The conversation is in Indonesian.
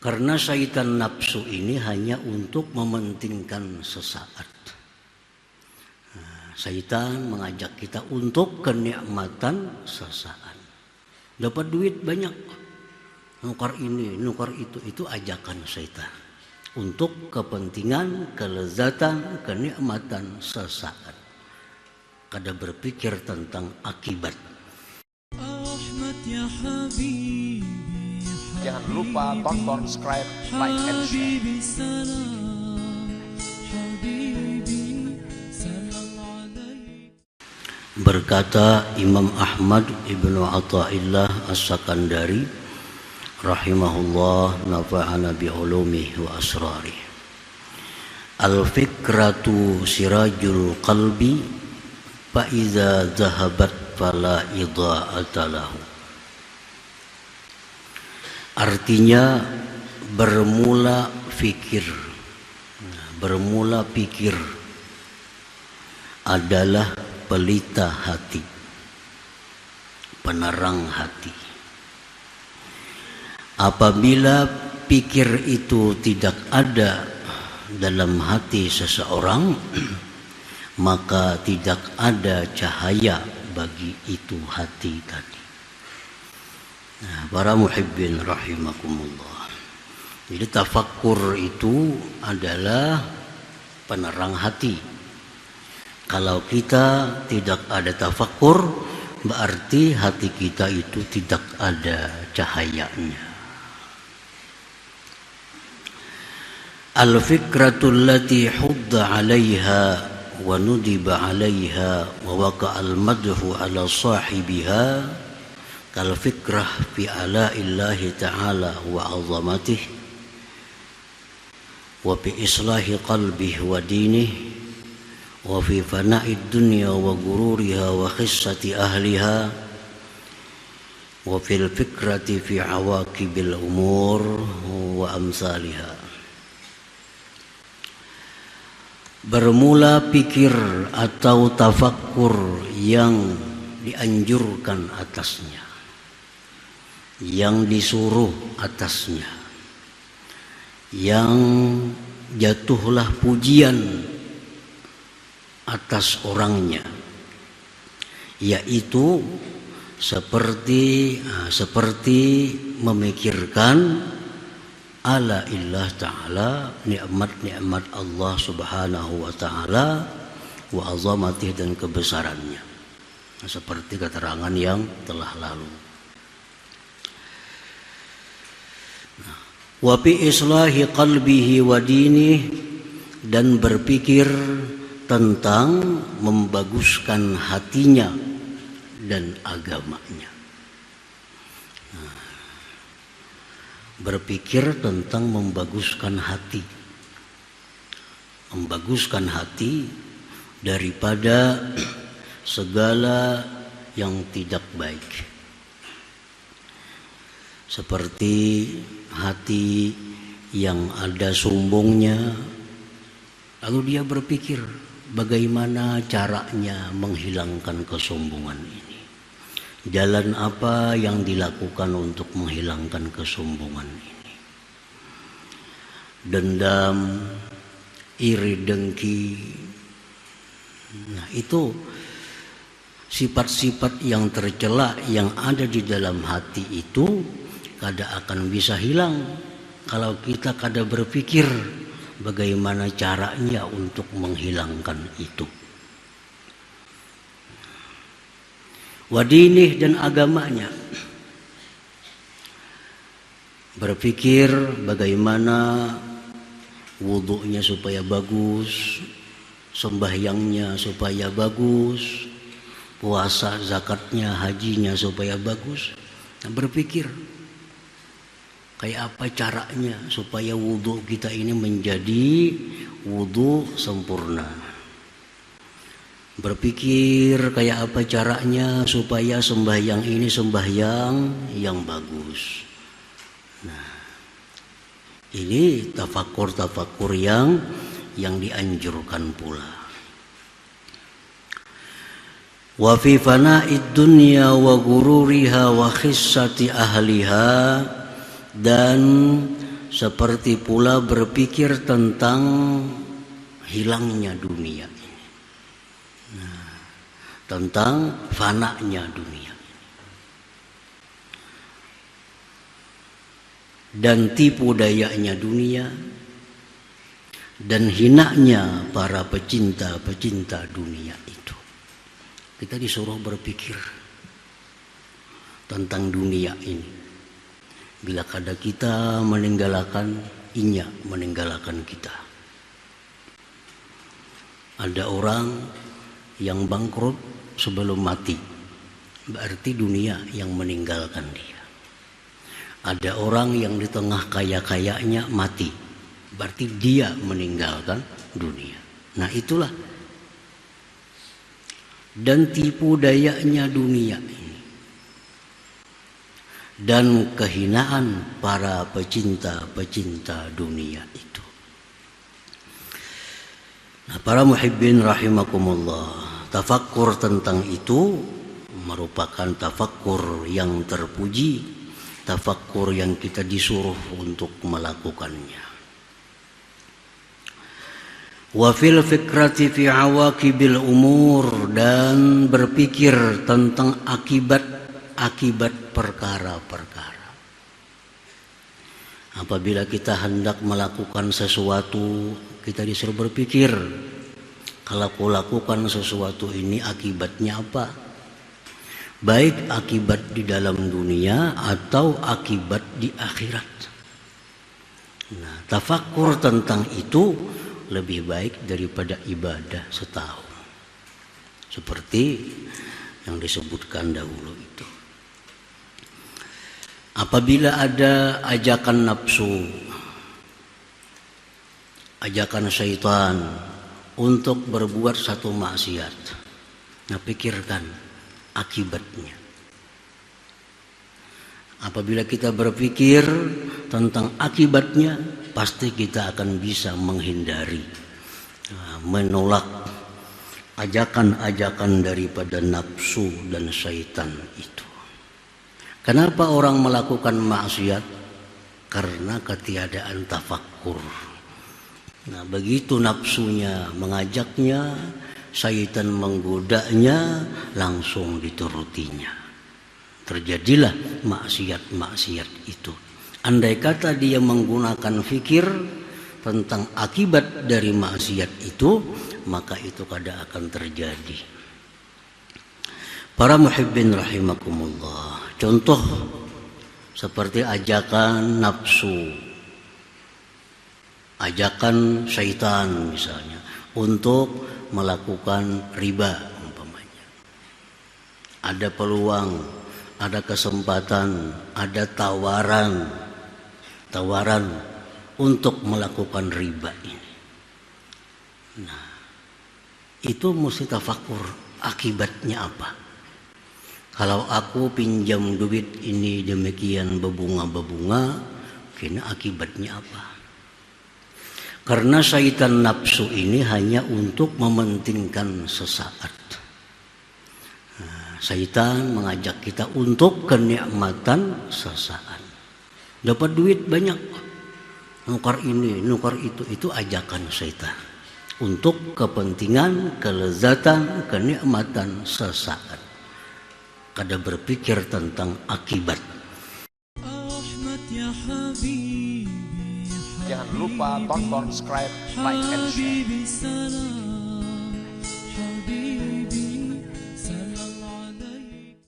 Karena syaitan nafsu ini hanya untuk mementingkan sesaat. Syaitan mengajak kita untuk kenikmatan sesaat. Dapat duit banyak, nukar ini, nukar itu ajakan syaitan. Untuk kepentingan, kelezatan, kenikmatan sesaat. Kada berpikir tentang akibat. Jangan lupa tonton, subscribe, like, and share. Berkata Imam Ahmad ibnu Athaillah As-Sakandari rahimahullah, nafa'ana bi'ulumihi wa asrarih. Al-fikratu sirajul qalbi fa iza zahabat fala idha'ata lahu. Artinya bermula pikir adalah pelita hati, penerang hati. Apabila pikir itu tidak ada dalam hati seseorang, maka tidak ada cahaya bagi itu hati tadi. Nah, para muhibbin rahimakumullah. Jadi tafakkur itu adalah penerang hati. Kalau kita tidak ada tafakkur, berarti hati kita itu tidak ada cahayanya. Al-fikratul lati hudda 'alaiha wa nudiba 'alaiha wa waqa'al madhu 'ala sahibiha kal fikrah fi ala'illahi ta'ala wa 'azamatihi wa bi islahi qalbihi wa dinihi wa fi fana'id dunya wa gururiha wa khissati ahliha wa fil fikrati fi awaqibil umur wa amsalha. Bermula pikir atau tafakkur yang dianjurkan atasnya, yang disuruh atasnya, yang jatuhlah pujian atas orangnya, yaitu seperti memikirkan ala illah ta'ala, nikmat-nikmat Allah subhanahu wa ta'ala, wa azamatih, dan kebesarannya, seperti keterangan yang telah lalu. Wa bi islahi qalbihi wa dinih, dan berpikir tentang membaguskan hatinya dan agamanya. Berpikir tentang membaguskan hati daripada segala yang tidak baik, seperti hati yang ada sombongnya, lalu dia berpikir bagaimana caranya menghilangkan kesombongan ini. Jalan apa yang dilakukan untuk menghilangkan kesombongan ini? Dendam, iri, dengki. Nah, itu sifat-sifat yang tercela yang ada di dalam hati itu kada akan bisa hilang kalau kita kada berpikir bagaimana caranya untuk menghilangkan itu. Wadinih, dan agamanya. Berpikir bagaimana wudunya supaya bagus, sembahyangnya supaya bagus, puasa, zakatnya, hajinya supaya bagus. Nah, berpikir kayak apa caranya supaya wudu kita ini menjadi wudu sempurna. Berpikir kayak apa caranya supaya sembahyang ini sembahyang yang bagus. Nah, ini tafakkur yang dianjurkan pula. Wa fi fana'id dunya wa gururiha wa khissati ahliha, dan seperti pula berpikir tentang hilangnya dunia ini. Nah, tentang fananya dunia. Dan tipu dayanya dunia, dan hinanya para pecinta-pecinta dunia itu. Kita disuruh berpikir tentang dunia ini. Bila kada kita meninggalkan, inya meninggalkan kita. Ada orang yang bangkrut sebelum mati, berarti dunia yang meninggalkan dia. Ada orang yang di tengah kaya-kayanya mati, berarti dia meninggalkan dunia. Nah itulah. Dan tipu dayanya dunia ini, dan kehinaan para pecinta-pecinta dunia itu. Nah, para muhibbin rahimakumullah, tafakkur tentang itu merupakan tafakkur yang terpuji, tafakkur yang kita disuruh untuk melakukannya. Wa fil fikrati fi awaqibil umur, dan berpikir tentang akibat perkara-perkara. Apabila kita hendak melakukan sesuatu, kita disuruh berpikir, kalau aku lakukan sesuatu ini akibatnya apa? Baik akibat di dalam dunia atau akibat di akhirat. Nah, tafakkur tentang itu lebih baik daripada ibadah setahun, seperti yang disebutkan dahulu itu. Apabila ada ajakan nafsu, ajakan syaitan untuk berbuat satu maksiat, nah pikirkan akibatnya. Apabila kita berpikir tentang akibatnya, pasti kita akan bisa menghindari, menolak ajakan-ajakan daripada nafsu dan syaitan itu. Kenapa orang melakukan maksiat? Karena ketiadaan tafakkur. Nah, begitu nafsunya mengajaknya, syaitan menggodanya, langsung diturutinya. Terjadilah maksiat-maksiat itu. Andai kata dia menggunakan fikir tentang akibat dari maksiat itu, maka itu kada akan terjadi. Para muhibbin rahimakumullah, contoh seperti ajakan nafsu, ajakan syaitan misalnya untuk melakukan riba umpamanya. Ada peluang, ada kesempatan, ada tawaran untuk melakukan riba ini. Nah, itu mesti tafakkur, akibatnya apa? Kalau aku pinjam duit ini demikian berbunga-berbunga, kena akibatnya apa? Karena syaitan nafsu ini hanya untuk mementingkan sesaat. Syaitan mengajak kita untuk kenikmatan sesaat. Dapat duit banyak, nukar ini, nukar itu ajakan syaitan. Untuk kepentingan, kelezatan, kenikmatan sesaat. Kada berpikir tentang akibat. Jangan lupa tonton, subscribe, like, and share.